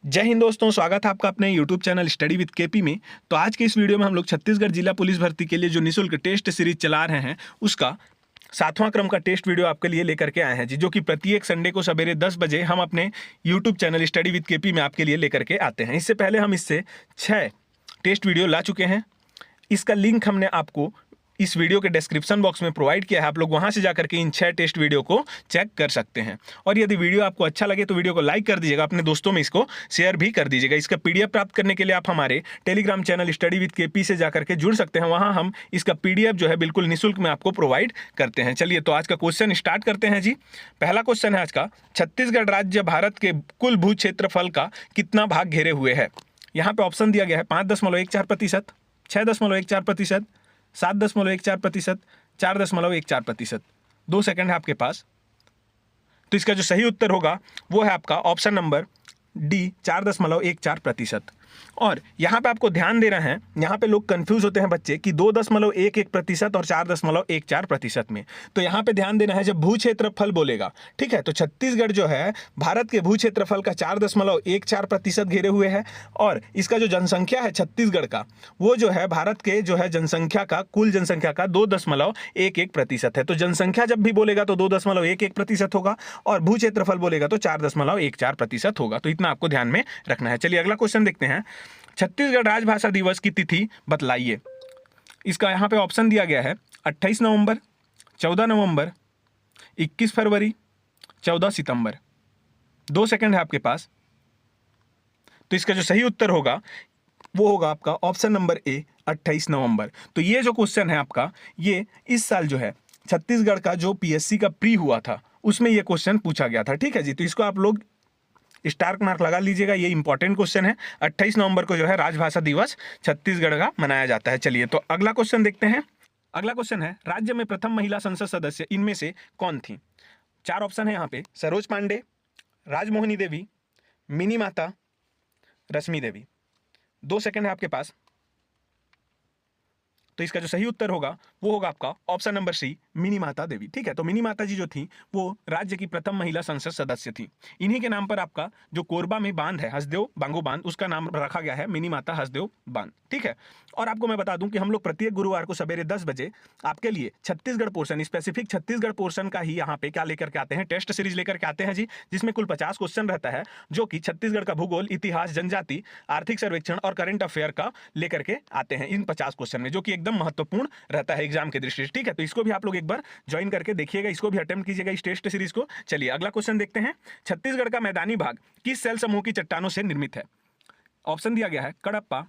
जय हिंद दोस्तों, स्वागत है आपका अपने YouTube channel study with KP में। तो आज के इस वीडियो में हम लोग छत्तीसगढ़ जिला पुलिस भर्ती के लिए जो निःशुल्क टेस्ट सीरीज चला रहे हैं उसका 7वां क्रम का टेस्ट वीडियो आपके लिए लेकर के आए हैं जी, जो कि प्रत्येक संडे को सवेरे 10 बजे हम अपने YouTube channel study with KP में आपके लिए लेकर के आते हैं। इससे पहले हम इससे 6 टेस्ट वीडियो ला चुके हैं। इसका लिंक हमने आपको इस वीडियो के डिस्क्रिप्शन बॉक्स में प्रोवाइड किया है। आप लोग वहां से जाकर के इन 6 टेस्ट वीडियो को चेक कर सकते हैं। और यदि वीडियो आपको अच्छा लगे तो वीडियो को लाइक कर दीजिएगा, अपने दोस्तों में इसको शेयर भी कर दीजिएगा। इसका पीडीएफ प्राप्त करने के लिए आप हमारे Telegram channel study with KP से जाकर के जुड़ सकते हैं। वहां हम इसका पीडीएफ जो है बिल्कुल निःशुल्क में आपको प्रोवाइड करते हैं। चलिए तो आज का क्वेश्चन स्टार्ट करते हैं जी। पहला क्वेश्चन है आज का, छत्तीसगढ़ राज्य भारत के कुल भू क्षेत्रफल का कितना भाग घेरे हुए है। यहाँ पे ऑप्शन दिया गया है 5.14%, 6.14%, 7.14%, 4.14%। 2 सेकंड है आपके पास। तो इसका जो सही उत्तर होगा वो है आपका ऑप्शन नंबर डी, 4.14%। और यहाँ पे आपको ध्यान देना है, यहाँ पे लोग कंफ्यूज होते हैं बच्चे कि 2.11% और 4.14% में। तो यहाँ पे ध्यान देना है जब भू क्षेत्रफल बोलेगा, ठीक है, तो छत्तीसगढ़ जो है भारत के भू क्षेत्रफल का 4.14% घेरे हुए है। और इसका जो जनसंख्या है छत्तीसगढ़ का, वो जो है भारत के जो है जनसंख्या का, कुल जनसंख्या का 2.11% है। तो जनसंख्या जब भी बोलेगा तो 2.11% होगा और भू क्षेत्रफल बोलेगा तो 4.14% होगा। तो इतना आपको ध्यान में रखना है। चलिए अगला क्वेश्चन देखते हैं। छत्तीसगढ़ राजभाषा दिवस की तिथि बतलाइए। इसका यहां पे ऑप्शन दिया गया है 28 नवंबर, 14 नवंबर, 21 फरवरी, 14 सितंबर। 2 सेकंड है आपके पास। तो इसका जो सही उत्तर होगा वो होगा आपका ऑप्शन नंबर ए, 28 नवंबर। तो ये जो क्वेश्चन है आपका, ये इस साल जो है छत्तीसगढ़ का जो पीएससी का प्री हुआ था उसमें ये क्वेश्चन पूछा गया था, ठीक है जी। तो इसको आप लोग स्टार मार्क लगा लीजिएगा, ये इंपॉर्टेंट क्वेश्चन है। 28 नवंबर को जो है राजभाषा दिवस छत्तीसगढ़ का मनाया जाता है। चलिए तो अगला क्वेश्चन देखते हैं। अगला क्वेश्चन है, राज्य में प्रथम महिला संसद सदस्य इनमें से कौन थी। 4 ऑप्शन है यहाँ पे, सरोज पांडे, राजमोहिनी देवी, मिनी माता, रश्मि देवी। 2 सेकंड है आपके पास। तो इसका जो सही उत्तर होगा वो होगा आपका ऑप्शन नंबर सी, मिनी माता देवी, ठीक है। तो मिनी माता जी जो थी वो राज्य की प्रथम महिला संसद सदस्य थी। इन्हीं के नाम पर आपका जो कोरबा में बांध है, हसदेव बांगो बांध, उसका नाम रखा गया है मिनी माता हसदेव बांध, ठीक है। और आपको मैं बता दूं कि हम लोग प्रत्येक गुरुवार को सवेरे 10 बजे आपके लिए Chhattisgarh portion, specific Chhattisgarh portion का ही यहाँ पे क्या लेकर के आते हैं, टेस्ट सीरीज लेकर के आते हैं जी, जिसमें कुल 50 क्वेश्चन रहता है, जो कि छत्तीसगढ़ का भूगोल, इतिहास, जनजाति, आर्थिक सर्वेक्षण और करंट अफेयर का लेकर के आते हैं इन 50 क्वेश्चन में, जो कि एकदम महत्वपूर्ण रहता है एग्जाम के दृष्टि से, ठीक है। तो इसको भी आप लोग एक बार ज्वाइन करके देखिएगा, इसको भी अटेम्प्ट कीजिएगा इस टेस्ट सीरीज को। चलिए अगला क्वेश्चन देखते हैं। छत्तीसगढ़ का मैदानी भाग किस सेल समूह की चट्टानों से निर्मित है। ऑप्शन दिया गया है कडप्पा,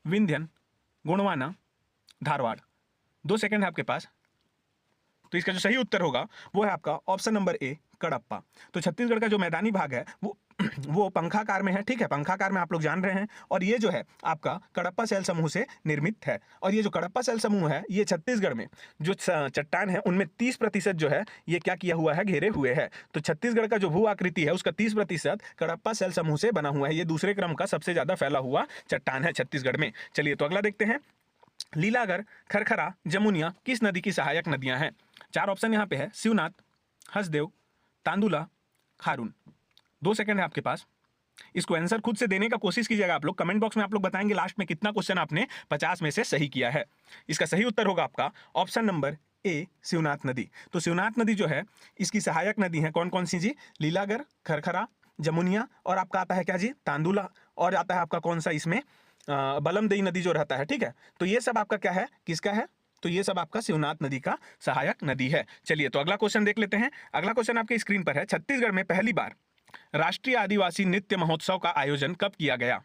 विंध्यन, गोंडवाना, धारवाड़। 2 सेकंड है आपके पास। तो इसका जो सही उत्तर होगा वो है आपका ऑप्शन नंबर ए, कडप्पा। तो छत्तीसगढ़ का जो मैदानी भाग है वो पंखाकार में है, ठीक है, पंखाकार में आप लोग जान रहे हैं। और ये जो है आपका कडप्पा सेल समूह से निर्मित है। और ये जो कडप्पा सेल समूह है ये छत्तीसगढ़ में जो चट्टान है उनमें 30% जो है ये क्या किया हुआ है, घेरे हुए है। तो छत्तीसगढ़ का जो भू आकृति है उसका 30% कडप्पा सेल समूह से बना हुआ है। ये दूसरे क्रम का सबसे ज्यादा फैला हुआ चट्टान है छत्तीसगढ़ में। चलिए तो अगला देखते हैं। लीलागर, खरखरा, जमुनिया किस नदी की सहायक नदियां हैं। 4 ऑप्शन यहाँ पे है, शिवनाथ, हसदेव, तांदुला, खारून। 2 सेकंड है आपके पास। इसको आंसर खुद से देने का कोशिश कीजिएगा आप लोग। कमेंट बॉक्स में आप लोग बताएंगे लास्ट में कितना क्वेश्चन आपने 50 में से सही किया है। इसका सही उत्तर होगा आपका ऑप्शन नंबर ए, शिवनाथ नदी। तो शिवनाथ नदी जो है इसकी सहायक नदी है कौन कौन सी जी, लीलागर, खरखरा, जमुनिया और आपका आता है क्या जी, तांदुला, और आता है आपका कौन सा इसमें बलमदई नदी जो रहता है, ठीक है। तो ये सब आपका क्या है, किसका है, तो ये सब आपका शिवनाथ नदी का सहायक नदी है। चलिए तो अगला क्वेश्चन देख लेते हैं। अगला क्वेश्चन आपके स्क्रीन पर है। छत्तीसगढ़ में पहली बार राष्ट्रीय आदिवासी नृत्य महोत्सव का आयोजन कब किया गया।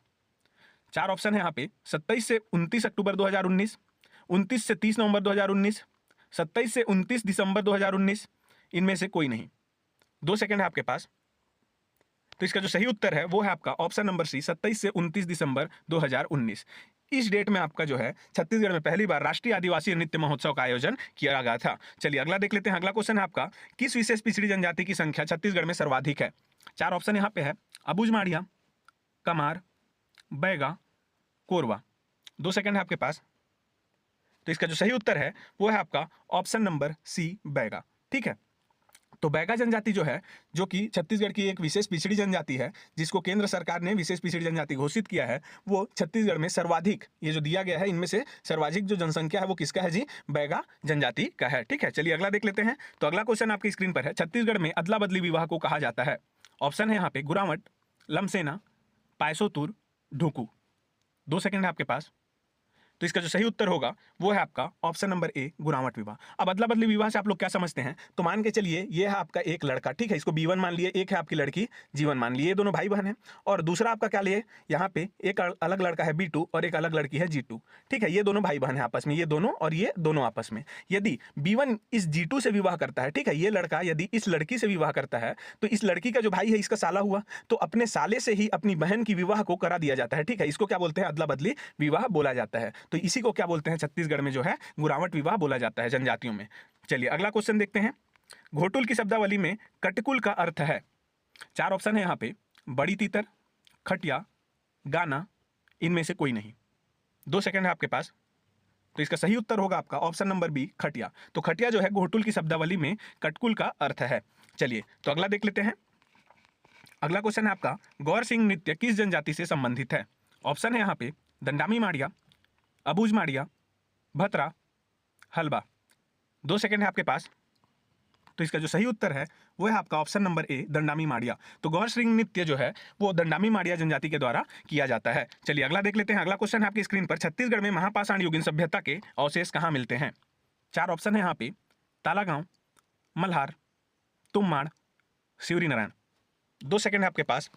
4 ऑप्शन है यहाँ पे, 27 से 29 अक्टूबर 2019, 29 से 30 नवंबर 2019, 27 से 29 दिसंबर 2019, इनमें से कोई नहीं। 2 सेकंड है आपके पास। तो इसका जो सही उत्तर है वो है आपका ऑप्शन नंबर सी, 27 से 29 दिसंबर 2019। इस डेट में आपका जो है छत्तीसगढ़ में पहली बार राष्ट्रीय आदिवासी नृत्य महोत्सव का आयोजन किया गया था। चलिए अगला देख लेते हैं। अगला क्वेश्चन है आपका, किस विशेष पिछड़ी जनजाति की संख्या छत्तीसगढ़ में सर्वाधिक है। 4 ऑप्शन यहाँ पे है, अबुझमाड़िया, कमार, बैगा, कोरवा। 2 सेकंड है आपके पास। तो इसका जो सही उत्तर है वो है आपका ऑप्शन नंबर सी, बैगा, ठीक है। तो बैगा जनजाति जो है, जो कि छत्तीसगढ़ की एक विशेष पिछड़ी जनजाति है, जिसको केंद्र सरकार ने विशेष पिछड़ी जनजाति घोषित किया है, वो छत्तीसगढ़ में सर्वाधिक, ये जो दिया गया है इनमें से सर्वाधिक जो जनसंख्या है वो किसका है जी, बैगा जनजाति का है। ठीक है, चलिए अगला देख लेते हैं। तो अगला क्वेश्चन आपकी स्क्रीन पर है, छत्तीसगढ़ में अदला बदली विवाह को कहा जाता है। ऑप्शन है यहाँ पे गुरावट, लमसेना, पायसोतुर, ढुकू। 2 सेकंड है आपके पास। तो इसका जो सही उत्तर होगा वो है आपका ऑप्शन नंबर ए, गुरावट विवाह। अब अदला बदली विवाह से आप लोग क्या समझते हैं, तो मान के चलिए ये है आपका एक लड़का, ठीक है, इसको B1 मान लिए, एक है आपकी लड़की G1 मान लिए, ये दोनों भाई बहन हैं। और दूसरा आपका क्या लिए, यहाँ पे एक अलग लड़का है B2 और एक अलग लड़की है G2, ठीक है, ये दोनों भाई बहन है आपस में, ये दोनों और ये दोनों आपस में। यदि B1 इस G2 से विवाह करता है, ठीक है, ये लड़का यदि इस लड़की से विवाह करता है, तो इस लड़की का जो भाई है इसका साला हुआ, तो अपने साले से ही अपनी बहन की विवाह को करा दिया जाता है। ठीक है, इसको क्या बोलते हैं, अदला बदली विवाह बोला जाता है। तो इसी को क्या बोलते हैं छत्तीसगढ़ में जो है, गुरावट विवाह बोला जाता है जनजातियों में। चलिए अगला क्वेश्चन देखते हैं। घोटुल की शब्दावली में कटकुल का अर्थ है। 4 ऑप्शन है यहाँ पे, बड़ी तीतर, खटिया, गाना, इनमें से कोई नहीं। 2 सेकंड है आपके पास। तो इसका सही उत्तर होगा आपका ऑप्शन नंबर बी, खटिया। तो खटिया जो है घोटुल की शब्दावली में कटकुल का अर्थ है। चलिए तो अगला देख लेते हैं। अगला क्वेश्चन है आपका, गौर सिंह नृत्य किस जनजाति से संबंधित है। ऑप्शन है यहाँ पे दंडामी माड़िया, अबूझ माड़िया, भतरा, हलबा। 2 सेकंड है आपके पास। तो इसका जो सही उत्तर है वो है आपका option number A, Dandami Madia. तो गौर सिंह नृत्य जो है वो दंडामी माड़िया जनजाति के द्वारा किया जाता है। चलिए अगला देख लेते हैं। अगला क्वेश्चन है आपकी स्क्रीन पर, छत्तीसगढ़ में महापाषाण युगीन सभ्यता के अवशेष कहाँ मिलते हैं। 4 ऑप्शन है यहाँ पे, तालागांव, मल्हार, तुम्माड़, शिवरी नारायण। 2 सेकंड है आपके पास।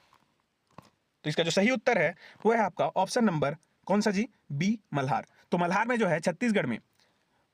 तो इसका जो सही उत्तर है वो है आपका ऑप्शन नंबर कौन सा जी, बी, मल्हार। तो मल्हार में जो है छत्तीसगढ़ में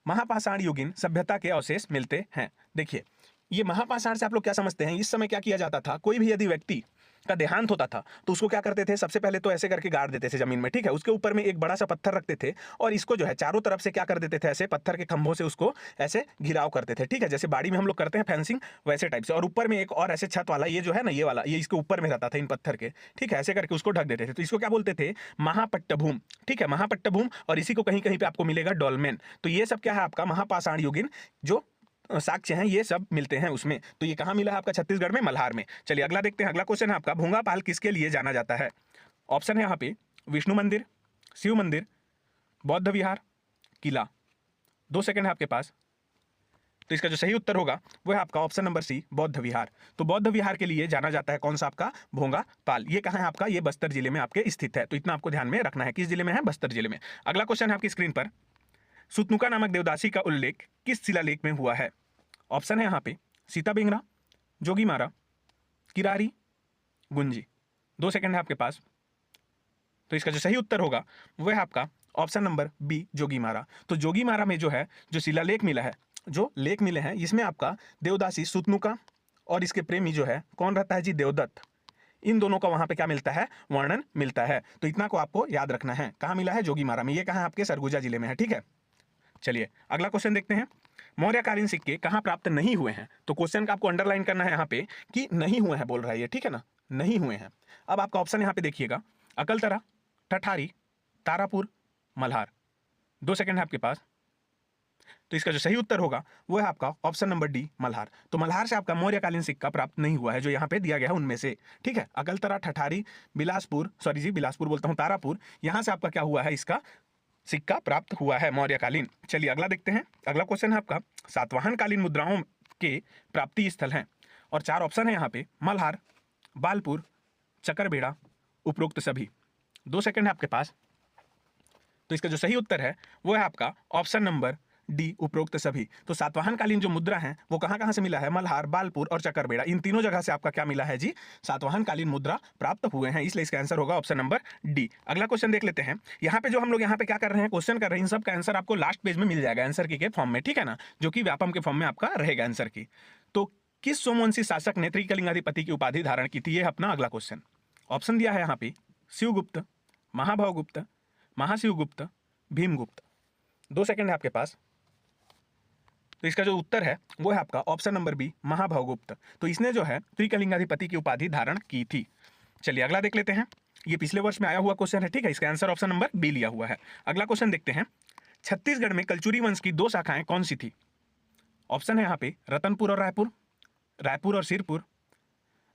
महापाषाण युगीन सभ्यता के अवशेष मिलते हैं। देखिए ये महापाषाण से आप लोग क्या समझते हैं, इस समय क्या किया जाता था, कोई भी यदि व्यक्ति का देहांत होता था तो उसको क्या करते थे, सबसे पहले तो ऐसे करके गाड़ देते थे जमीन में, ठीक है, उसके ऊपर में एक बड़ा सा पत्थर रखते थे और इसको जो है चारों तरफ से क्या कर देते थे, ऐसे पत्थर के खंभों से उसको ऐसे घिराव करते थे, ठीक है, जैसे बाड़ी में हम लोग करते हैं फेंसिंग वैसे टाइप से। और ऊपर में एक और ऐसे छत वाला, ये जो है ना, ये वाला, ये इसके ऊपर में रहता था इन पत्थर के, ठीक है, ऐसे करके उसको ढक देते थे। तो इसको क्या बोलते थे, महापट्टभूम, ठीक है, महापट्टभूम। और इसी को कहीं कहीं पे आपको मिलेगा डोलमेन। तो ये सब क्या है आपका महापाषाण युगीन जो साक्ष्य हैं ये सब मिलते हैं उसमें। तो ये कहाँ मिला है आपका, छत्तीसगढ़ में, मल्हार में। चलिए अगला देखते हैं। अगला क्वेश्चन है आपका, भूंगापाल किसके लिए जाना जाता है। ऑप्शन है यहाँ पे विष्णु मंदिर, शिव मंदिर, बौद्ध विहार, किला। 2 सेकंड है आपके पास। तो इसका जो सही उत्तर होगा वो है आपका ऑप्शन नंबर सी, बौद्ध विहार। तो बौद्ध विहार के लिए जाना जाता है कौन सा आपका, भोंगापाल। ये कहाँ है आपका, ये बस्तर जिले में आपके स्थित है। तो इतना आपको ध्यान में रखना है, किस जिले में है, बस्तर जिले में। अगला क्वेश्चन है आपकी स्क्रीन पर, सुतनुका नामक देवदासी का उल्लेख किस शिलालेख में हुआ है। ऑप्शन है यहाँ पे सीता बेंगरा, जोगीमारा, किरारी, गुंजी। 2 सेकंड है आपके पास। तो इसका जो सही उत्तर होगा वो है आपका ऑप्शन नंबर बी, जोगीमारा। तो जोगीमारा में जो है, जो शिलालेख मिला है, जो लेख मिले हैं, इसमें आपका देवदासी सुतनुका और इसके प्रेमी जो है कौन रहता है जी, देवदत्त। इन दोनों का वहां पे क्या मिलता है, वर्णन मिलता है। तो इतना को आपको याद रखना है। कहाँ मिला है, जोगीमारा में। ये कहाँ है आपके, सरगुजा जिले में है, ठीक है। चलिए अगला क्वेश्चन देखते हैं। मौर्यकालीन सिक्के कहाँ प्राप्त नहीं हुए हैं। तो क्वेश्चन का आपको अंडरलाइन करना है यहाँ पे कि नहीं हुए हैं बोल रहा है ये, ठीक है ना, नहीं हुए हैं। अब आपका ऑप्शन यहाँ पे देखिएगा, अकलतरा, ठठारी, तारापुर, मल्हार। 2 सेकंड है आपके पास। तो इसका जो सही उत्तर होगा वो है आपका ऑप्शन नंबर डी, मल्हार। तो मल्हार से आपका मौर्यकालीन सिक्का प्राप्त नहीं हुआ है, जो यहाँ पे दिया गया है उनमें से, ठीक है। अकलतरा, ठठारी, बिलासपुर, सॉरी जी बिलासपुर बोलता हूँ, तारापुर, यहाँ से आपका क्या हुआ है, इसका सिक्का प्राप्त हुआ है मौर्यकालीन। चलिए अगला देखते हैं। अगला क्वेश्चन है आपका, सातवाहन कालीन मुद्राओं के प्राप्ति स्थल हैं और 4 ऑप्शन है यहाँ पे, मल्हार, बालपुर, चकरबेड़ा, उपरोक्त सभी। 2 सेकंड है आपके पास। तो इसका जो सही उत्तर है वो है आपका ऑप्शन नंबर डी, उपरोक्त सभी। तो सातवाहन कालीन जो मुद्रा है वो कहाँ कहाँ से मिला है, मल्हार, बालपुर और चकरबेड़ा, इन तीनों जगह से आपका क्या मिला है जी, सातवाहन कालीन मुद्रा प्राप्त हुए हैं। इसलिए इसका आंसर होगा ऑप्शन नंबर डी। अगला क्वेश्चन देख लेते हैं। यहाँ पे जो हम लोग यहाँ पे क्या कर रहे हैं, क्वेश्चन कर रहे हैं, इन सब का आंसर आपको लास्ट पेज में मिल जाएगा आंसर की के फॉर्म में, ठीक है ना, जो कि व्यापम के फॉर्म में आपका रहेगा आंसर की। तो किस सोमवंशी शासक ने त्रिकलिंगाधिपति की उपाधि धारण की थी, ये अपना अगला क्वेश्चन। ऑप्शन दिया है यहाँ पे, शिवगुप्त, महाभवगुप्त, महाशिवगुप्त, भीमगुप्त। 2 सेकंड है आपके पास। तो इसका जो उत्तर है वो है आपका ऑप्शन नंबर बी, महाभवगुप्त। तो इसने जो है त्रिकलिंगाधिपति की उपाधि धारण की थी। चलिए अगला देख लेते हैं। ये पिछले वर्ष में आया हुआ क्वेश्चन है, ठीक है, इसका आंसर ऑप्शन नंबर बी लिया हुआ है। अगला क्वेश्चन देखते हैं। छत्तीसगढ़ में कलचुरी वंश की 2 शाखाएं कौन सी थी। ऑप्शन है यहाँ पे रतनपुर और रायपुर, रायपुर और सिरपुर,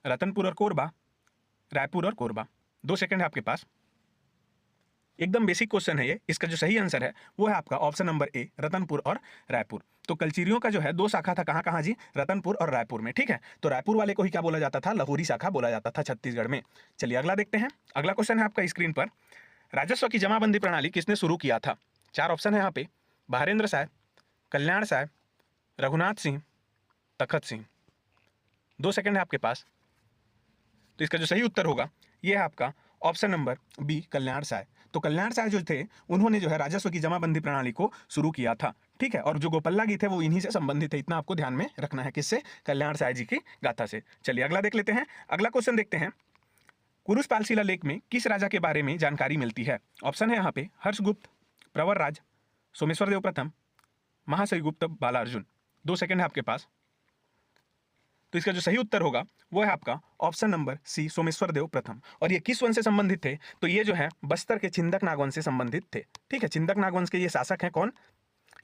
रतनपुर और कोरबा, रायपुर और कोरबा। 2 सेकंड है आपके पास। एकदम बेसिक क्वेश्चन है ये। इसका जो सही आंसर है वो है आपका ऑप्शन नंबर ए, रतनपुर और रायपुर। तो कलचीरियों का जो है 2 शाखा था, कहाँ कहाँ जी? रतनपुर और रायपुर में, ठीक है। तो रायपुर वाले को ही क्या बोला जाता था? लाहौरी शाखा बोला जाता था छत्तीसगढ़ में। चलिए अगला देखते हैं। अगला क्वेश्चन है आपका स्क्रीन पर, राजस्व की जमाबंदी प्रणाली किसने शुरू किया था? 4 ऑप्शन है यहाँ पे, बहारेंद्र साहब, कल्याण साहब, रघुनाथ सिंह, तखत सिंह। 2 सेकंड है आपके पास। तो इसका जो सही उत्तर होगा ये है आपका ऑप्शन नंबर बी, कल्याण साय। तो कल्याण साय जो थे उन्होंने जो है राजस्व की जमाबंदी प्रणाली को शुरू किया था, ठीक है। और जो गोपल्ला गीत है वो इन्हीं से संबंधित है, इतना आपको ध्यान में रखना है। किससे? कल्याण साय जी की गाथा से। चलिए अगला देख लेते हैं। अगला क्वेश्चन देखते हैं, कुरुशपाल शिलालेख में किस राजा के बारे में जानकारी मिलती है? ऑप्शन है यहाँ पे, हर्षगुप्त, प्रवर राज, सोमेश्वर देव प्रथम, महाश्रीगुप्त, बालार्जुन। 2 सेकंड है आपके पास। तो इसका जो सही उत्तर होगा वो है आपका ऑप्शन नंबर सी, सोमेश्वर देव प्रथम। और ये किस वंश से संबंधित थे? तो ये जो है बस्तर के छिंदक नागवंश से संबंधित थे, ठीक है। छिंदक नागवंश के ये शासक हैं कौन?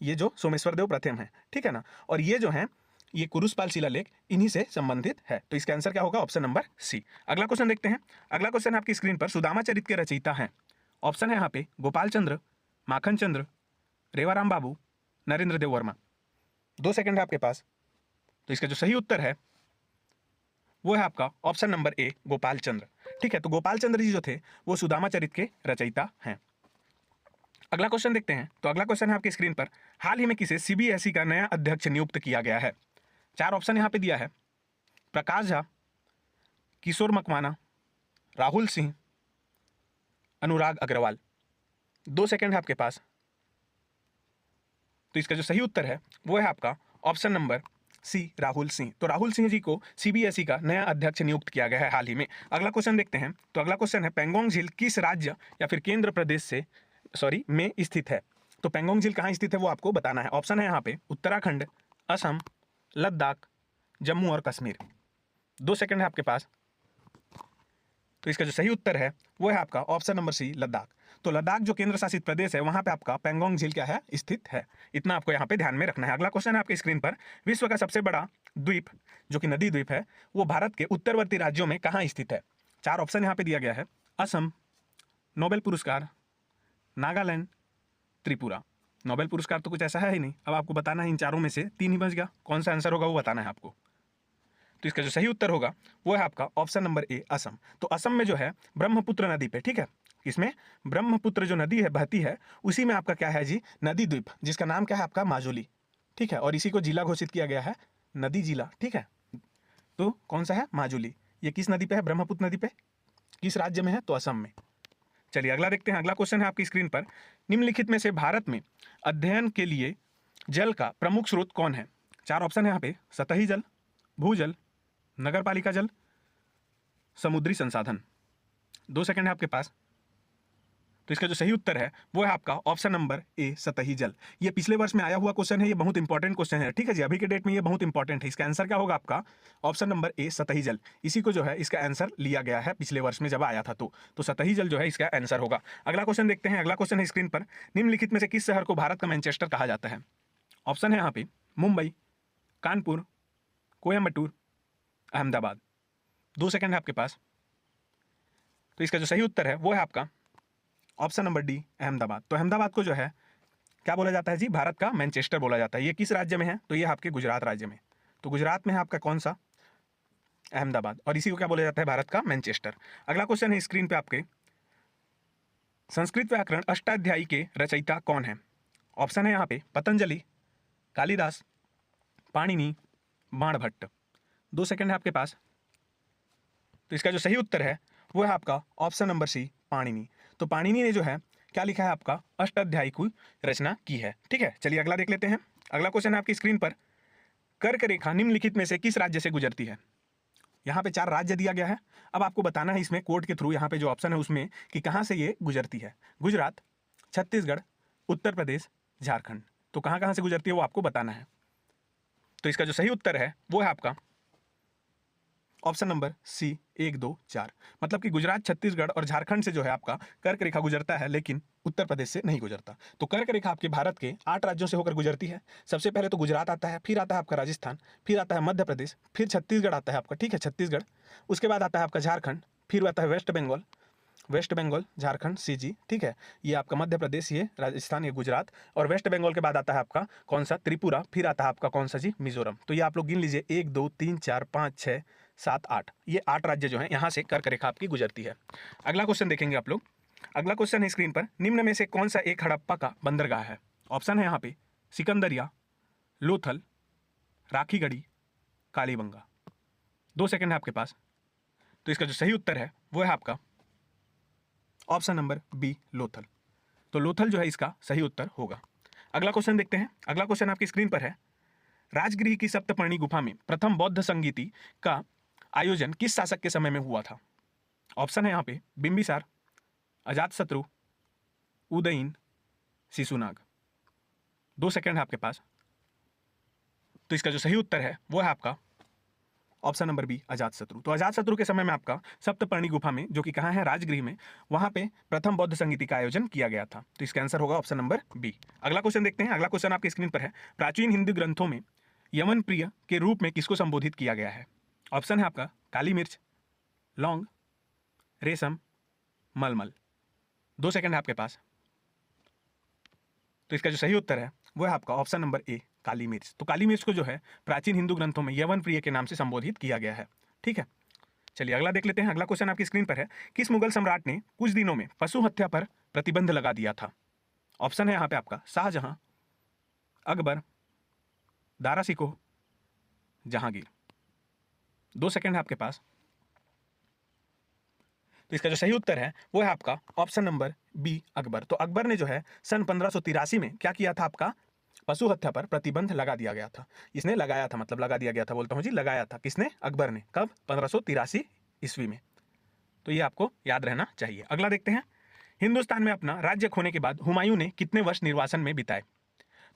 ये जो सोमेश्वर देव प्रथम है, ठीक है ना। और ये जो है ये कुरुशपाल शिलालेख इन्हीं से संबंधित है। तो इसका आंसर क्या होगा? Option number C. अगला क्वेश्चन देखते हैं। अगला क्वेश्चन आपकी स्क्रीन पर, सुदामा चरित के रचयिता हैं। ऑप्शन है यहाँ पे, गोपाल चंद्र, माखन चंद्र, रेवाराम बाबू, नरेंद्र देव वर्मा। 2 सेकंड है आपके पास। तो इसका जो सही उत्तर है वो है आपका ऑप्शन नंबर ए, गोपाल चंद्र, ठीक है। तो गोपाल चंद्र जी जो थे वो सुदामा चरित के रचयिता हैं। अगला क्वेश्चन देखते हैं। तो अगला क्वेश्चन है आपकी स्क्रीन पर, हाल ही में किसे सीबीएसई का नया अध्यक्ष नियुक्त किया गया है? 4 ऑप्शन यहाँ पे दिया है, प्रकाश झा, किशोर मकवाना, राहुल सिंह, अनुराग अग्रवाल। 2 सेकंड है आपके पास। तो इसका जो सही उत्तर है वो है आपका option number C, Rahul Singh. तो राहुल सिंह जी को सीबीएसई का नया अध्यक्ष नियुक्त किया गया है हाल ही में। अगला क्वेश्चन देखते हैं। तो अगला क्वेश्चन है, पेंगोंग झील किस राज्य या फिर केंद्र प्रदेश से में स्थित है? तो पेंगोंग झील कहाँ स्थित है वो आपको बताना है। ऑप्शन है यहाँ पे, उत्तराखंड, असम, लद्दाख, जम्मू और कश्मीर। 2 सेकंड है आपके पास। तो इसका जो सही उत्तर है वो है आपका ऑप्शन नंबर सी, लद्दाख। तो लद्दाख जो केंद्र शासित प्रदेश है वहां पे आपका पेंगोंग झील क्या है? स्थित है। इतना आपको यहाँ पे ध्यान में रखना है। अगला क्वेश्चन है आपके स्क्रीन पर, विश्व का सबसे बड़ा द्वीप जो कि नदी द्वीप है वो भारत के उत्तरवर्ती राज्यों में कहाँ स्थित है? 4 ऑप्शन यहाँ पे दिया गया है, असम, नोबेल पुरस्कार, नागालैंड, त्रिपुरा। नोबेल पुरस्कार तो कुछ ऐसा है ही नहीं। अब आपको बताना है इन चारों में से 3 ही बच गया, कौन सा आंसर होगा वो बताना है आपको। तो इसका जो सही उत्तर होगा वो है आपका ऑप्शन नंबर ए, असम। तो असम में जो है ब्रह्मपुत्र नदी पे, ठीक है, इसमें ब्रह्मपुत्र जो नदी है बहती है उसी में आपका क्या है जी? नदी द्वीप, जिसका नाम क्या है आपका? माजुली, ठीक है। और इसी को जिला घोषित किया गया है, नदी जिला, ठीक है। तो कौन सा है? माजुली। ये किस नदी पे है? ब्रह्मपुत्र नदी पे। किस राज्य में है? तो असम में। चलिए अगला देखते हैं। अगला क्वेश्चन है आपकी स्क्रीन पर, निम्नलिखित में से भारत में अध्ययन के लिए जल का प्रमुख स्रोत कौन है? 4 ऑप्शन है यहाँ पे, सतही जल, भूजल, नगरपालिका जल, समुद्री संसाधन। 2 सेकंड है आपके पास। तो इसका जो सही उत्तर है वो है आपका ऑप्शन नंबर ए, सतही जल। ये पिछले वर्ष में आया हुआ क्वेश्चन है, ये बहुत इंपॉर्टेंट क्वेश्चन है, ठीक है जी। अभी के डेट में ये बहुत इंपॉर्टेंट है। इसका आंसर क्या होगा आपका? ऑप्शन नंबर ए, सतही जल। इसी को जो है इसका आंसर लिया गया है पिछले वर्ष में जब आया था। तो सतही जल जो है इसका आंसर होगा। अगला क्वेश्चन देखते हैं। अगला क्वेश्चन है स्क्रीन पर, निम्नलिखित में से किस शहर को भारत का मैनचेस्टर कहा जाता है? ऑप्शन है यहाँ पे, मुंबई, कानपुर, कोयम्बटूर, अहमदाबाद। 2 सेकंड है आपके पास। तो इसका जो सही उत्तर है वो है आपका ऑप्शन नंबर डी, अहमदाबाद। तो अहमदाबाद को जो है क्या बोला जाता है जी? भारत का मैनचेस्टर बोला जाता है। ये किस राज्य में है? तो ये आपके गुजरात राज्य में। तो गुजरात में है आपका कौन सा? अहमदाबाद। और इसी को क्या बोला जाता है? भारत का मैनचेस्टर। अगला क्वेश्चन है स्क्रीन पे आपके, संस्कृत व्याकरण अष्टाध्यायी के रचयिता कौन है? ऑप्शन है यहाँ पे, पतंजलि, कालिदास, पाणिनि, बाणभट्ट। 2 सेकंड है आपके पास। तो इसका जो सही उत्तर है वो है आपका ऑप्शन नंबर सी, पाणिनि। तो पाणिनि ने जो है क्या लिखा है आपका? अष्टाध्यायी की रचना की है, ठीक है। चलिए अगला देख लेते हैं। अगला क्वेश्चन है आपकी स्क्रीन पर, कर्क रेखा निम्नलिखित में से किस राज्य से गुजरती है? यहाँ पे 4 राज्य दिया गया है। अब आपको बताना है इसमें कोड के थ्रू, यहाँ पे जो ऑप्शन है उसमें, कि कहाँ से ये गुजरती है। गुजरात, छत्तीसगढ़, उत्तर प्रदेश, झारखंड। तो कहाँ कहाँ से गुजरती है वो आपको बताना है। तो इसका जो सही उत्तर है वो है आपका ऑप्शन नंबर सी 1 2 4। मतलब कि गुजरात, छत्तीसगढ़ और झारखंड से जो है आपका कर्क रेखा गुजरता है, लेकिन उत्तर प्रदेश से नहीं गुजरता। तो कर्क रेखा आपके भारत के 8 राज्यों से होकर गुजरती है। सबसे पहले तो गुजरात आता है, फिर आता है आपका राजस्थान, फिर आता है मध्य प्रदेश, फिर छत्तीसगढ़ आता है आपका, ठीक है, छत्तीसगढ़। उसके बाद आता है आपका झारखंड, फिर आता है वेस्ट बंगाल, झारखंड, सीजी, ठीक है, ये आपका मध्य प्रदेश, ये राजस्थान, ये गुजरात। और वेस्ट बंगाल के बाद आता है आपका कौन सा, त्रिपुरा, फिर आता है आपका कौन सा जी, मिजोरम। तो ये आप लोग गिन लीजिए, 1 2 3 4 5 6 7 8, ये 8 राज्य जो है यहाँ से कर्क रेखा आपकी गुजरती है। अगला क्वेश्चन देखेंगे आप लोग। अगला क्वेश्चन है स्क्रीन पर, निम्न में से कौन सा एक हड़प्पा का बंदरगाह है? ऑप्शन है यहाँ पे सिकंदरिया, लोथल, राखीगढ़ी, कालीबंगा। 2 सेकंड है आपके पास। तो इसका जो सही उत्तर है वो है आपका ऑप्शन नंबर बी, लोथल। तो लोथल जो है इसका सही उत्तर होगा। अगला क्वेश्चन देखते हैं। अगला क्वेश्चन आपकी स्क्रीन पर है, राजगृह की सप्तपर्णी गुफा में प्रथम बौद्ध संगीति का आयोजन किस शासक के समय में हुआ था? ऑप्शन है यहाँ पे बिंबिसार, अजातशत्रु, उदयन, शिशुनाग। 2 सेकंड है आपके पास। तो इसका जो सही उत्तर है वो है आपका ऑप्शन नंबर बी, अजातशत्रु। तो अजातशत्रु के समय में आपका सप्तपर्णी गुफा में, जो कि कहाँ है, राजगृह में, वहां पे प्रथम बौद्ध संगीति का आयोजन किया गया था। तो इसका आंसर होगा ऑप्शन नंबर बी। अगला क्वेश्चन देखते हैं। अगला क्वेश्चन आपकी स्क्रीन पर है, प्राचीन हिंदू ग्रंथों में यमन प्रिय के रूप में किसको संबोधित किया गया है? ऑप्शन है आपका काली मिर्च, लौंग, रेशम, मलमल। 2 सेकंड है आपके पास। तो इसका जो सही उत्तर है वो है आपका ऑप्शन नंबर ए, काली मिर्च। तो काली मिर्च को जो है प्राचीन हिंदू ग्रंथों में यवन प्रिय के नाम से संबोधित किया गया है, ठीक है। चलिए अगला देख लेते हैं। अगला क्वेश्चन आपकी स्क्रीन पर है, किस मुगल सम्राट ने कुछ दिनों में पशु हत्या पर प्रतिबंध लगा दिया था? ऑप्शन है यहाँ पे आपका शाहजहां, अकबर, दारा सिकोह, जहांगीर। 2 सेकंड है आपके पास। तो इसका जो सही उत्तर है वो है आपका ऑप्शन नंबर बी, अकबर। तो अकबर ने जो है सन 1583 में क्या किया था, आपका पशु हत्या पर प्रतिबंध लगा दिया गया था। इसने लगाया था, मतलब लगा दिया गया था बोलता हूँ जी, लगाया था किसने, अकबर ने। कब? 1583 ईस्वी में। तो ये आपको याद रहना चाहिए। अगला देखते हैं, हिंदुस्तान में अपना राज्य खोने के बाद हुमायूं ने कितने वर्ष निर्वासन में बिताए?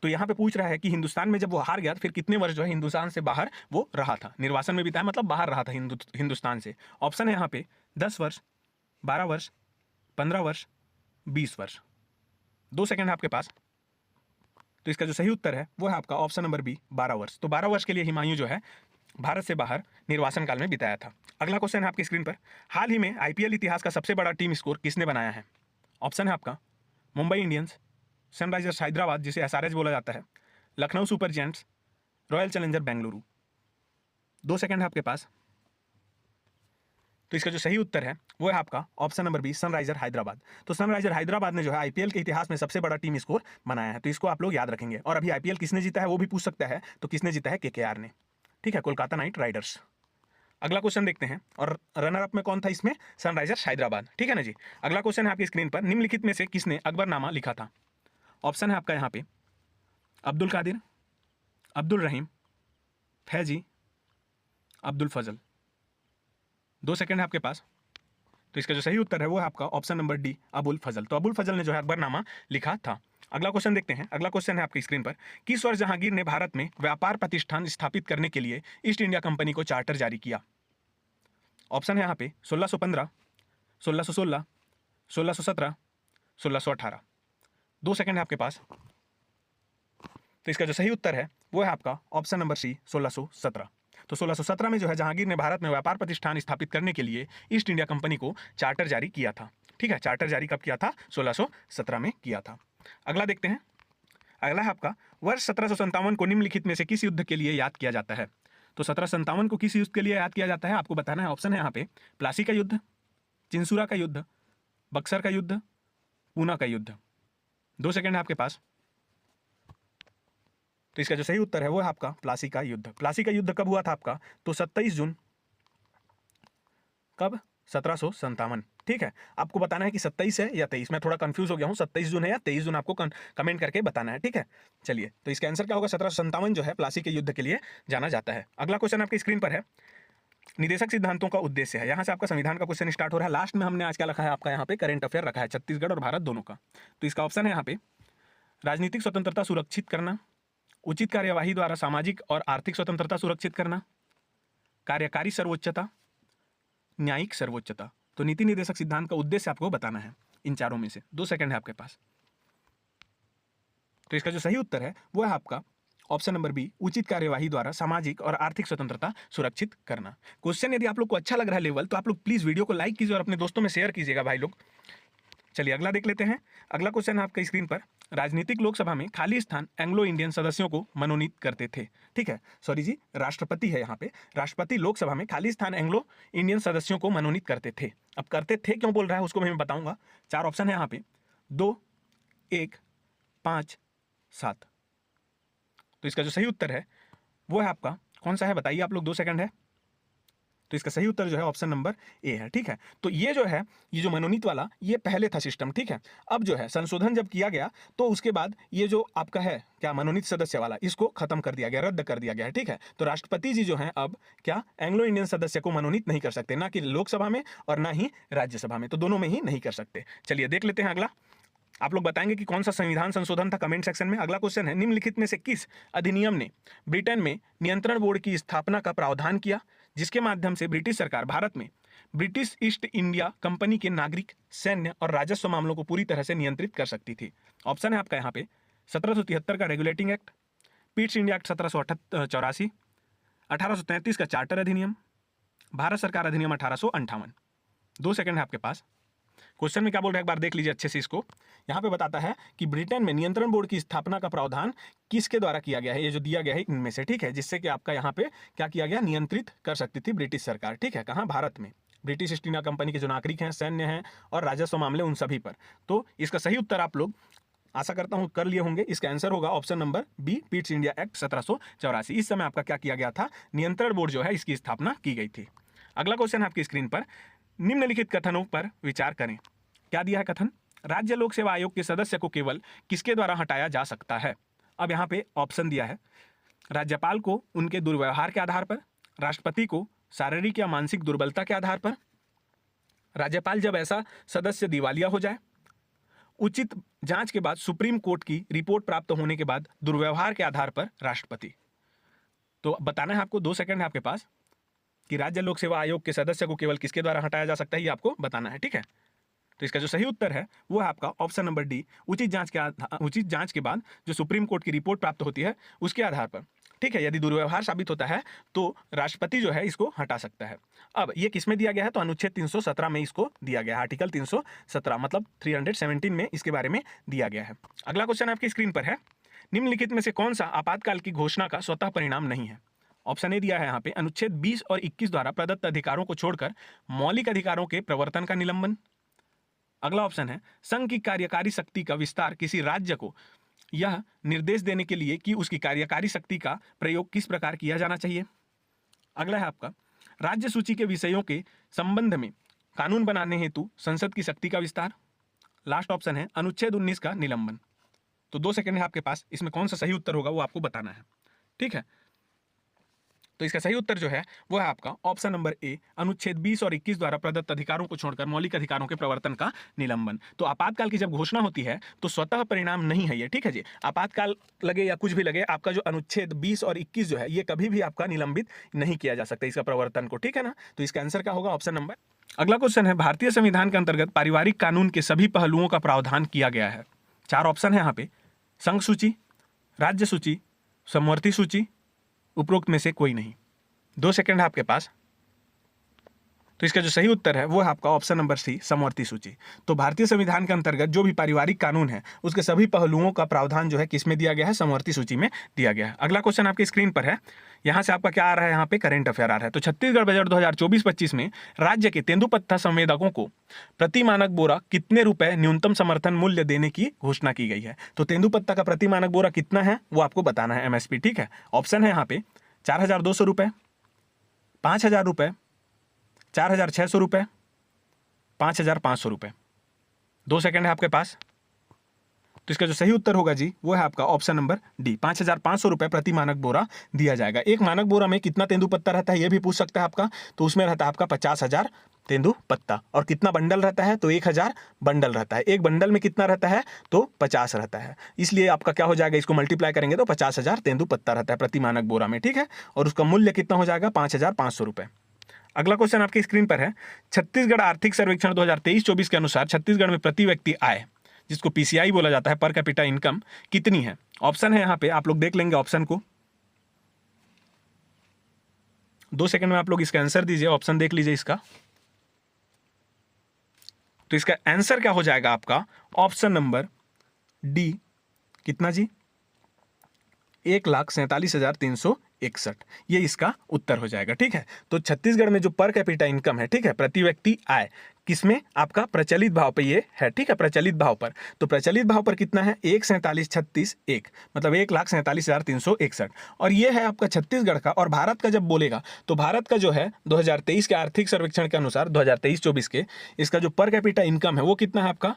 तो यहाँ पे पूछ रहा है कि हिंदुस्तान में जब वो हार गया फिर कितने वर्ष जो है हिंदुस्तान से बाहर वो रहा था, निर्वासन में बिताया मतलब बाहर रहा था हिंदुस्तान से। ऑप्शन है यहाँ पे 10 वर्ष, 12 वर्ष, 15 वर्ष, 20 वर्ष। 2 सेकंड है आपके पास। तो इसका जो सही उत्तर है वो है आपका ऑप्शन नंबर बी, 12 वर्ष। तो 12 वर्ष के लिए हुमायूं जो है भारत से बाहर निर्वासन काल में बिताया था। अगला क्वेश्चन है आपकी स्क्रीन पर, हाल ही में आईपीएल इतिहास का सबसे बड़ा टीम स्कोर किसने बनाया है? ऑप्शन है आपका मुंबई इंडियंस, सनराइजर्स हैदराबाद जिसे एसआरएच बोला जाता है, Lucknow super giants, royal challenger Bengaluru. 2 second है आपके पास। तो इसका जो सही उत्तर है वो है आपका option number B, Sunriser Hyderabad. तो सनराइजर हैदराबाद ने जो है आईपीएल के इतिहास में सबसे बड़ा टीम स्कोर बनाया है। तो इसको आप लोग याद रखेंगे। और अभी आईपीएल किसने जीता है वो भी पूछ सकता है, तो किसने जीता है, केकेआर ने, ठीक है, कोलकाता नाइट राइडर्स। अगला क्वेश्चन देखते हैं, और रनर अप में कौन था इसमें, सनराइजर्स हैदराबाद, ठीक है ना जी। अगला क्वेश्चन है आपकी स्क्रीन पर, निम्नलिखित में से किसने अकबरनामा लिखा था? ऑप्शन है आपका यहाँ पे अब्दुल कादिर, अब्दुल रहीम, फैजी, अब्दुल फजल। 2 सेकंड है आपके पास। तो इसका जो सही उत्तर है वो है आपका ऑप्शन नंबर डी, अबुल फजल। तो अबुल फजल ने जो है अकबरनामा लिखा था। अगला क्वेश्चन देखते हैं। अगला क्वेश्चन है आपकी स्क्रीन पर, किस वर्ष जहांगीर ने भारत में व्यापार प्रतिष्ठान स्थापित करने के लिए ईस्ट इंडिया कंपनी को चार्टर जारी किया? ऑप्शन है यहाँ पे 1615, 1616, 1617, 1618। 2 सेकंड है आपके पास। तो इसका जो सही उत्तर है वो है आपका ऑप्शन नंबर सी, 1617। तो 1617 में जो है जहांगीर ने भारत में व्यापार प्रतिष्ठान स्थापित करने के लिए ईस्ट इंडिया कंपनी को चार्टर जारी किया था, ठीक है। चार्टर जारी कब किया था? 1617 में किया था। अगला देखते हैं। अगला है आपका, वर्ष 1757 को निम्नलिखित में से किस युद्ध के लिए याद किया जाता है? तो 1757 को किस युद्ध के लिए याद किया जाता है आपको बताना है। ऑप्शन है यहाँ पे प्लासी का युद्ध, चिंसुरा का युद्ध, बक्सर का युद्ध, पूना का युद्ध। 2 सेकंड है आपके पास। तो इसका जो सही उत्तर है वो है आपका प्लासी का युद्ध। प्लासी का युद्ध कब हुआ था आपका? तो 27 जून, कब? 1757, ठीक है। आपको बताना है कि 27 है या 23, मैं थोड़ा कंफ्यूज हो गया हूँ, 27 जून है या 23 जून, आपको कमेंट करके बताना है, ठीक है। चलिए, तो इसका आंसर क्या होगा? 1757 जो है प्लासी के युद्ध के लिए जाना जाता है। अगला क्वेश्चन आपकी स्क्रीन पर है, निदेशक सिद्धांतों का उद्देश्य है। यहाँ से आपका संविधान का क्वेश्चन स्टार्ट हो रहा है। लास्ट में हमने आज क्या रखा है आपका, यहाँ पे करंट अफेयर रखा है, छत्तीसगढ़ और भारत दोनों का। तो इसका ऑप्शन है यहाँ पे राजनीतिक स्वतंत्रता सुरक्षित करना, उचित कार्यवाही द्वारा सामाजिक और आर्थिक स्वतंत्रता सुरक्षित करना, कार्यकारी सर्वोच्चता, न्यायिक सर्वोच्चता। तो नीति निर्देशक सिद्धांत का उद्देश्य आपको बताना है इन चारों में से। 2 सेकंड है आपके पास। तो इसका जो सही उत्तर है वो है आपका ऑप्शन नंबर बी, उचित कार्यवाही द्वारा सामाजिक और आर्थिक स्वतंत्रता सुरक्षित करना। क्वेश्चन यदि आप लोग को अच्छा लग रहा है लेवल, तो आप लोग प्लीज वीडियो को लाइक कीजिए और अपने दोस्तों में शेयर कीजिएगा भाई लोग। चलिए अगला देख लेते हैं। अगला क्वेश्चन है आपका स्क्रीन पर, राजनीतिक लोकसभा में खाली स्थान एंग्लो इंडियन सदस्यों को मनोनीत करते थे। ठीक है, सॉरी जी, राष्ट्रपति है यहाँ पे। राष्ट्रपति लोकसभा में खाली स्थान एंग्लो इंडियन सदस्यों को मनोनीत करते थे। अब करते थे क्यों बोल रहा है उसको मैं बताऊंगा। 4 ऑप्शन है यहाँ पे, 2, 1, 5, 7। तो इसका जो सही उत्तर है वो है आपका कौन सा है बताइए आप लोग। 2 सेकंड है। तो इसका सही उत्तर जो है ऑप्शन नंबर ए है। ठीक है, तो ये जो है, ये जो मनोनीत वाला, ये पहले था सिस्टम। ठीक है, अब जो है संशोधन जब किया गया तो उसके बाद ये जो आपका है क्या मनोनीत सदस्य वाला, इसको खत्म कर दिया गया, रद्द कर दिया गया है। ठीक है, तो राष्ट्रपति जी जो है अब क्या एंग्लो इंडियन सदस्य को मनोनीत नहीं कर सकते, ना कि लोकसभा में और ना ही राज्यसभा में, तो दोनों में ही नहीं कर सकते। चलिए देख लेते हैं अगला। आप लोग बताएंगे कि कौन सा संविधान संशोधन था कमेंट सेक्शन में। अगला क्वेश्चन है, निम्नलिखित में से किस अधिनियम ने ब्रिटेन में नियंत्रण बोर्ड की स्थापना का प्रावधान किया, जिसके माध्यम से ब्रिटिश सरकार भारत में ब्रिटिश ईस्ट इंडिया कंपनी के नागरिक, सैन्य और राजस्व मामलों को पूरी तरह से नियंत्रित कर सकती थी। ऑप्शन है आपका यहाँ पे 1773 का regulating act, Pitt's India Act 1784, 1833 का चार्टर अधिनियम, भारत सरकार अधिनियम 1858। 2 सेकंड है आपके पास। क्वेश्चन में क्या बोल रहा है एक बार देख लीजिए अच्छे से इसको। यहाँ पे बताता है कि ब्रिटेन में नियंत्रण बोर्ड की स्थापना का प्रावधान किसके द्वारा किया गया है, ये जो दिया गया है इनमें से। ठीक है, जिससे कि आपका यहाँ पे क्या किया गया, नियंत्रित कर सकती थी ब्रिटिश सरकार। ठीक है, कहाँ, भारत में ब्रिटिश ईस्ट इंडिया कंपनी के जो नागरिक हैं, सैन्य हैं और राजस्व मामले, उन सभी पर। तो इसका सही उत्तर आप लोग आशा करता हूं कर लिए होंगे। इसका आंसर होगा option number B, Pitt's India Act 1784। इस समय आपका क्या किया गया था, नियंत्रण बोर्ड जो है इसकी स्थापना की गई थी। अगला क्वेश्चन आपकी स्क्रीन पर, निम्नलिखित कथनों पर विचार करें। क्या दिया है कथन, राज्य लोक सेवा आयोग के सदस्य को केवल किसके द्वारा हटाया जा सकता है। अब यहाँ पे ऑप्शन दिया है, राज्यपाल को उनके दुर्व्यवहार के आधार पर, राष्ट्रपति को शारीरिक या मानसिक दुर्बलता के आधार पर, राज्यपाल जब ऐसा सदस्य दिवालिया हो जाए, उचित जांच के बाद सुप्रीम कोर्ट की रिपोर्ट प्राप्त होने के बाद, दुर्व्यवहार के आधार पर राष्ट्रपति। तो बताना है आपको, 2 सेकंड है आपके पास, कि राज्य लोक सेवा आयोग के सदस्य को केवल किसके द्वारा हटाया जा सकता है, ये आपको बताना है। ठीक है, तो इसका जो सही उत्तर है वो है आपका ऑप्शन नंबर डी, उचित जांच के बाद जो सुप्रीम कोर्ट की रिपोर्ट प्राप्त होती है उसके आधार पर। ठीक है, यदि दुर्व्यवहार साबित होता है तो राष्ट्रपति जो है इसको हटा सकता है। अब ये किसमें दिया गया है, तो अनुच्छेद 317 में इसको दिया गया है। आर्टिकल 317 मतलब 317 में इसके बारे में दिया गया है। अगला क्वेश्चन आपकी स्क्रीन पर है, निम्नलिखित में से कौन सा आपातकाल की घोषणा का स्वतः परिणाम नहीं है। ऑप्शन ए दिया है यहाँ पे, अनुच्छेद 20 और 21 द्वारा प्रदत्त अधिकारों को छोड़कर मौलिक अधिकारों के प्रवर्तन का निलंबन। अगला ऑप्शन है, संघ की कार्यकारी शक्ति का विस्तार किसी राज्य को यह निर्देश देने के लिए कि उसकी कार्यकारी शक्ति का प्रयोग किस प्रकार किया जाना चाहिए। अगला है आपका, राज्य सूची के विषयों के संबंध में कानून बनाने हेतु संसद की शक्ति का विस्तार। लास्ट ऑप्शन है, अनुच्छेद 19 का निलंबन। तो 2 सेकंड है आपके पास, इसमें कौन सा सही उत्तर होगा वो आपको बताना है। ठीक है, तो इसका सही उत्तर जो है वो है आपका ऑप्शन नंबर ए, अनुच्छेद 20 और 21 द्वारा प्रदत्त अधिकारों को छोड़कर मौलिक अधिकारों के प्रवर्तन का निलंबन। तो आपातकाल की जब घोषणा होती है तो स्वतः परिणाम नहीं है ये। ठीक है जी, आपातकाल लगे या कुछ भी लगे, आपका जो अनुच्छेद 20 और 21 जो है ये कभी भी आपका निलंबित नहीं किया जा सकता इसका प्रवर्तन को। ठीक है ना, तो इसका आंसर क्या होगा, ऑप्शन नंबर। अगला क्वेश्चन है, भारतीय संविधान के अंतर्गत पारिवारिक कानून के सभी पहलुओं का प्रावधान किया गया है। 4 ऑप्शन है यहाँ पे, संघ सूची, राज्य सूची, समवर्ती सूची, उपरोक्त में से कोई नहीं। 2 सेकंड है आपके पास। तो इसका जो सही उत्तर है वो है आपका ऑप्शन नंबर सी, समवर्ती सूची। तो भारतीय संविधान के अंतर्गत जो भी पारिवारिक कानून है उसके सभी पहलुओं का प्रावधान जो है किसमें दिया गया है, समवर्ती सूची में दिया गया है। अगला क्वेश्चन आपकी स्क्रीन पर है, यहाँ से आपका क्या आ रहा है, यहाँ पे करंट अफेयर आ रहा है। तो छत्तीसगढ़ बजट 2024-25 में राज्य के तेंदुपत्ता संवेदकों को प्रति मानक बोरा कितने रुपए न्यूनतम समर्थन मूल्य देने की घोषणा की गई है। तो तेंदुपत्ता का प्रति मानक बोरा कितना है वो आपको बताना है, एमएसपी। ठीक है, ऑप्शन है यहाँ पे 4,200 रुपये, 5,000 रुपये, 4,600 रुपये, 5,500 रुपये। 2 सेकंड है आपके पास। तो इसका जो सही उत्तर होगा जी वो है आपका ऑप्शन नंबर डी, 5,500 रुपये प्रति मानक बोरा दिया जाएगा। एक मानक बोरा में कितना तेंदुपत्ता रहता है ये भी पूछ सकता है आपका, तो उसमें रहता है आपका 50,000 तेंदुपत्ता। और कितना बंडल रहता है, तो 1,000 बंडल रहता है। एक बंडल में कितना रहता है, तो 50 रहता है। इसलिए आपका क्या हो जाएगा, इसको मल्टीप्लाई करेंगे तो 50,000 तेंदुपत्ता रहता है प्रति मानक बोरा में। ठीक है, और उसका मूल्य कितना हो जाएगा, 5,500 रुपये। अगला क्वेश्चन आपकी स्क्रीन पर है, छत्तीसगढ़ आर्थिक सर्वेक्षण 2023-24 के अनुसार छत्तीसगढ़ में प्रति व्यक्ति आय, जिसको पीसीआई बोला जाता है, पर कैपिटा इनकम, कितनी है? ऑप्शन है यहाँ पे, आप लोग देख लेंगे ऑप्शन को, 2 सेकंड में आप लोग इसका आंसर दीजिए, ऑप्शन देख लीजिए इसका। तो इसका आंसर क्या हो जाएगा आपका? ऑप्शन नंबर डी, कितना जी? 1,47,361, ये इसका उत्तर हो जाएगा। ठीक है, तो छत्तीसगढ़ में जो पर कैपिटा इनकम है, ठीक है, प्रति व्यक्ति आय, किसमें? आपका प्रचलित भाव पे ये है, ठीक है, प्रचलित भाव पर। तो प्रचलित भाव पर कितना है? 1,47,36,1, मतलब 1,47,361, और ये है आपका छत्तीसगढ़ का। और भारत का जब बोलेगा तो भारत का जो है 2023 के आर्थिक सर्वेक्षण के अनुसार 2023-24 के, इसका जो पर कैपिटा इनकम है वो कितना है आपका?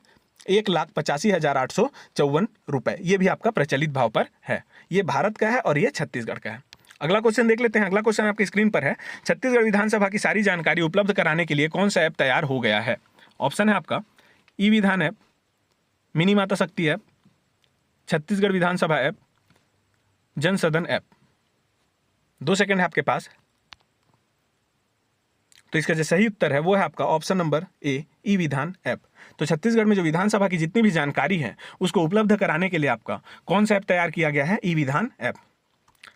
1,85,854 रुपए। ये भी आपका प्रचलित भाव पर है। ये भारत का है और ये छत्तीसगढ़ का है। अगला क्वेश्चन देख लेते हैं। अगला क्वेश्चन आपकी स्क्रीन पर है, छत्तीसगढ़ विधानसभा की सारी जानकारी उपलब्ध कराने के लिए कौन सा ऐप तैयार हो गया है? ऑप्शन है आपका ई विधान ऐप, मिनी माता शक्ति ऐप, छत्तीसगढ़ विधानसभा ऐप, जन सदन ऐप। 2 सेकंड है आपके पास। तो इसका जो सही उत्तर है वो है आपका ऑप्शन नंबर ए, ई विधान ऐप। तो छत्तीसगढ़ में जो विधानसभा की जितनी भी जानकारी है उसको उपलब्ध कराने के लिए आपका कौन सा ऐप तैयार किया गया है? ई विधान ऐप।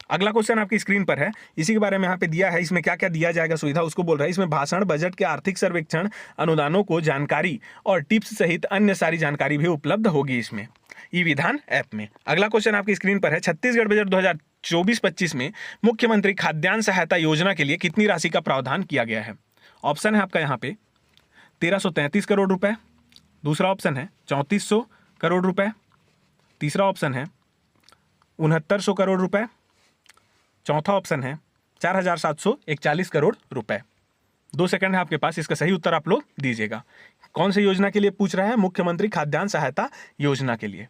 अगला क्वेश्चन आपकी स्क्रीन पर है, इसी के बारे में यहाँ पे दिया है, इसमें क्या क्या दिया जाएगा सुविधा उसको बोल रहा है। इसमें भाषण, बजट के आर्थिक सर्वेक्षण, अनुदानों को जानकारी और टिप्स सहित अन्य सारी जानकारी भी उपलब्ध होगी इसमें, ई विधान ऐप में। अगला क्वेश्चन आपकी स्क्रीन पर है, छत्तीसगढ़ बजट 2024-25 में मुख्यमंत्री खाद्यान्न सहायता योजना के लिए कितनी राशि का प्रावधान किया गया है? ऑप्शन है आपका यहाँ पे 1,333 करोड़ रुपए, दूसरा ऑप्शन है 3,400 करोड़ रुपए, तीसरा ऑप्शन है 6,900 करोड़ रुपए, चौथा ऑप्शन है 4,741 करोड़ रुपए। 2 सेकंड है आपके पास, इसका सही उत्तर आप लोग दीजिएगा। कौन सी योजना के लिए पूछ रहा है? मुख्यमंत्री खाद्यान्न सहायता योजना के लिए।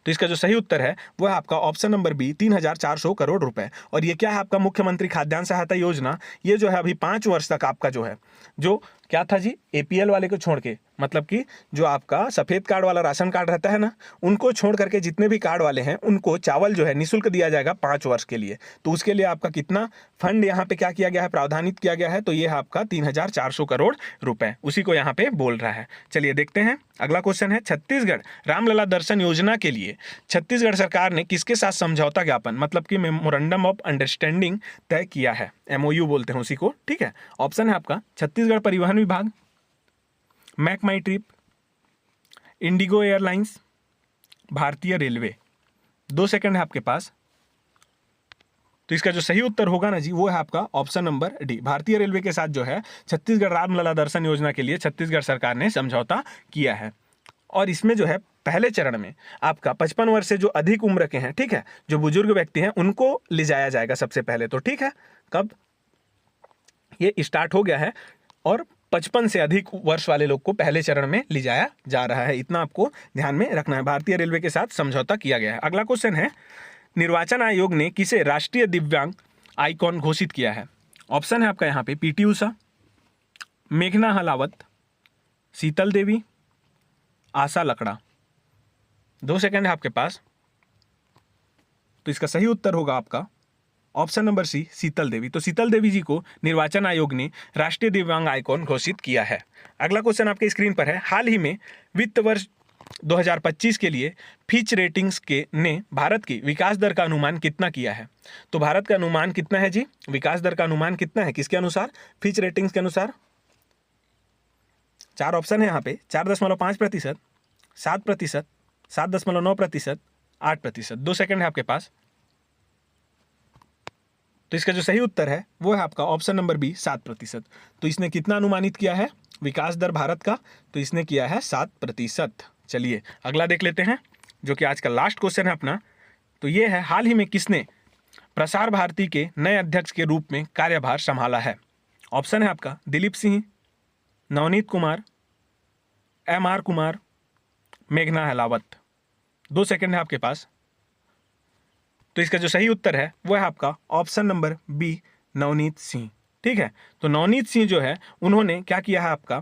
तो इसका जो सही उत्तर है वो है आपका ऑप्शन नंबर बी, 3,400 करोड़ रुपए। और ये क्या है आपका? मुख्यमंत्री खाद्यान्न सहायता योजना। ये जो है अभी 5 वर्ष तक आपका जो है, जो क्या था जी, एपीएल वाले को छोड़ के, मतलब कि जो आपका सफेद कार्ड वाला राशन कार्ड रहता है ना, उनको छोड़ करके जितने भी कार्ड वाले हैं उनको चावल जो है निःशुल्क दिया जाएगा 5 वर्ष के लिए। तो उसके लिए आपका कितना फंड यहाँ पे क्या किया गया है? प्रावधानित किया गया है। तो ये है आपका 3,400 करोड़ रुपए, उसी को यहाँ पे बोल रहा है। चलिए देखते हैं। अगला क्वेश्चन है, छत्तीसगढ़ रामलला दर्शन योजना के लिए छत्तीसगढ़ सरकार ने किसके साथ समझौता ज्ञापन, मतलब कि मेमोरेंडम ऑफ अंडरस्टैंडिंग तय किया है? एमओयू बोलते हैं उसी को। ठीक है, ऑप्शन है आपका छत्तीसगढ़ परिवहन विभाग, मैक माई ट्रिप, इंडिगो एयरलाइंस, भारतीय रेलवे। 2 सेकंड है आपके पास। तो इसका जो सही उत्तर होगा ना जी वो है आपका ऑप्शन नंबर डी, भारतीय रेलवे के साथ जो है छत्तीसगढ़ रामलला दर्शन योजना के लिए छत्तीसगढ़ सरकार ने समझौता किया है। और इसमें जो है पहले चरण में आपका 55 वर्ष से जो अधिक उम्र के हैं, ठीक है, जो बुजुर्ग व्यक्ति हैं उनको ले जाया जाएगा सबसे पहले। तो ठीक है, कब ये स्टार्ट हो गया है और 55 से अधिक वर्ष वाले लोग को पहले चरण में ले जाया जा रहा है, इतना आपको ध्यान में रखना है। भारतीय रेलवे के साथ समझौता किया गया है। अगला क्वेश्चन है, निर्वाचन आयोग ने किसे राष्ट्रीय दिव्यांग आइकॉन घोषित किया है? ऑप्शन है आपका यहाँ पे पीटी उषा, मेघना हलावत, शीतल देवी, आशा लकड़ा। 2 सेकंड है आपके पास। तो इसका सही उत्तर होगा आपका ऑप्शन नंबर सी, शीतल देवी। तो शीतल देवी जी को निर्वाचन आयोग ने राष्ट्रीय दिव्यांग आइकॉन घोषित किया है। अगला क्वेश्चन आपके स्क्रीन पर है, हाल ही में वित्त वर्ष 2025 के लिए फिच रेटिंग्स के ने भारत की विकास दर का अनुमान कितना किया है? तो भारत का अनुमान कितना है जी? विकास दर का अनुमान कितना है? किसके अनुसार? फिच रेटिंग्स के अनुसार। 4 ऑप्शन है यहाँ पे, 4.5%, 7%, 7.9%, 8%। 2 सेकंड है आपके पास। तो इसका जो सही उत्तर है वो है आपका ऑप्शन नंबर बी, 7%। तो इसने कितना अनुमानित किया है विकास दर भारत का? तो इसने किया है 7%। चलिए अगला देख लेते हैं, जो कि आज का लास्ट क्वेश्चन है अपना। तो ये है, हाल ही में किसने प्रसार भारती के नए अध्यक्ष के रूप में कार्यभार संभाला है? ऑप्शन है आपका दिलीप सिंह, नवनीत कुमार, एमआर कुमार, मेघना हलावत। 2 सेकंड है आपके पास। तो इसका जो सही उत्तर है वो है आपका option number B, Navneet Singh. ठीक है, तो नवनीत सिंह जो है उन्होंने क्या किया है आपका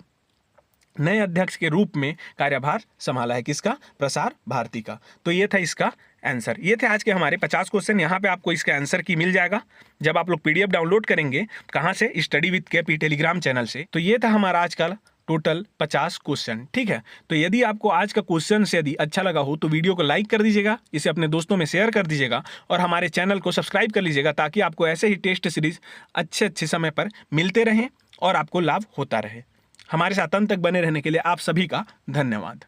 नए अध्यक्ष के रूप में कार्यभार संभाला है। किसका? प्रसार भारती का। तो ये था इसका आंसर। ये थे आज के हमारे 50 क्वेश्चन। यहाँ पे आपको इसका आंसर की मिल जाएगा जब आप लोग पीडीएफ डाउनलोड करेंगे। कहाँ से? Study with KP Telegram channel से। तो ये था हमारा आज का टोटल 50 क्वेश्चन, ठीक है। तो यदि आपको आज का क्वेश्चन से यदि अच्छा लगा हो तो वीडियो को लाइक कर दीजिएगा, इसे अपने दोस्तों में शेयर कर दीजिएगा और हमारे चैनल को सब्सक्राइब कर लीजिएगा, ताकि आपको ऐसे ही टेस्ट सीरीज अच्छे समय पर मिलते रहें और आपको लाभ होता रहे। हमारे साथ अंत तक बने रहने के लिए आप सभी का धन्यवाद।